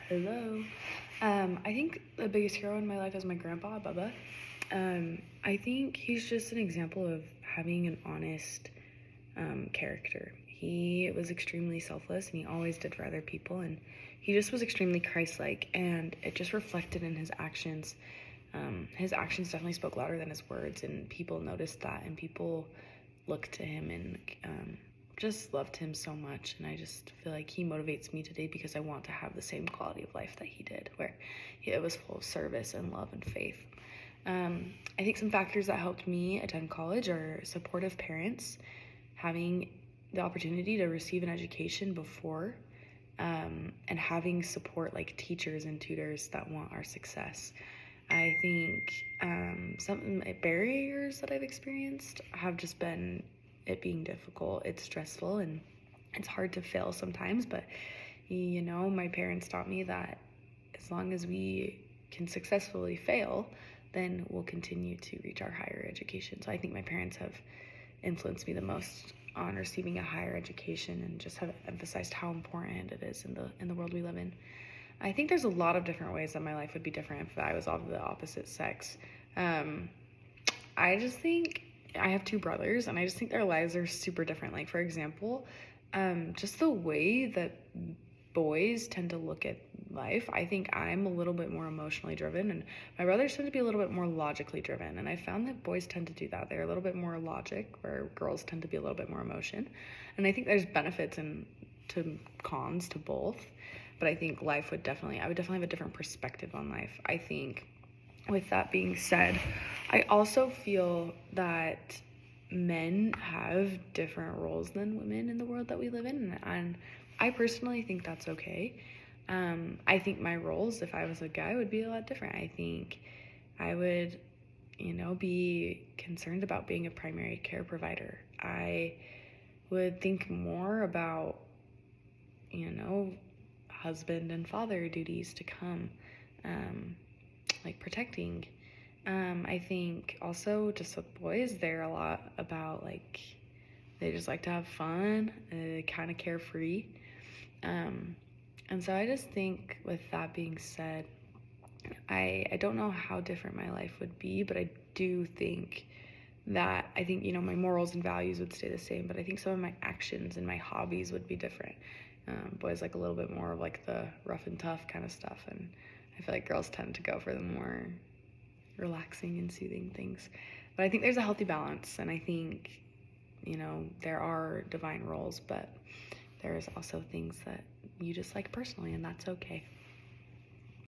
Hello. I think the biggest hero in my life is my grandpa, Bubba. I think he's just an example of having an honest character. He was extremely selfless and he always did for other people, and he just was extremely Christ-like, and it just reflected in his actions. His actions definitely spoke louder than his words, and people noticed that, and people looked to him and just loved him so much. And I just feel like he motivates me today because I want to have the same quality of life that he did, where it was full of service and love and faith. I think some factors that helped me attend college are supportive parents, having the opportunity to receive an education before, and having support like teachers and tutors that want our success. I think some barriers that I've experienced have just been it being difficult. It's stressful and it's hard to fail sometimes, but my parents taught me that as long as we can successfully fail, then we'll continue to reach our higher education. So I think my parents have influenced me the most on receiving a higher education and just have emphasized how important it is in the world we live in. I think there's a lot of different ways that my life would be different if I was of the opposite sex. Um, I just think I have two brothers, and I just think their lives are super different. Like, for example, just the way that boys tend to look at life. I think I'm a little bit more emotionally driven, and my brothers tend to be a little bit more logically driven. And I found that boys tend to do that. They're a little bit more logic, where girls tend to be a little bit more emotion. And I think there's benefits and to cons to both. But I think I would definitely have a different perspective on life. I think, with that being said, I also feel that men have different roles than women in the world that we live in, and I personally think that's okay. I think my roles, if I was a guy, would be a lot different. I think I would, be concerned about being a primary care provider. I would think more about, husband and father duties to come, like protecting. I think also just with boys, they're a lot about they just like to have fun, kind of carefree. And so I just think, with that being said, I don't know how different my life would be, but I do think that my morals and values would stay the same, but I think some of my actions and my hobbies would be different. Boys like a little bit more of like the rough and tough kind of stuff, and I feel like girls tend to go for the more relaxing and soothing things. But I think there's a healthy balance, and I think, there are divine roles, but there's also things that you just like personally, and that's okay.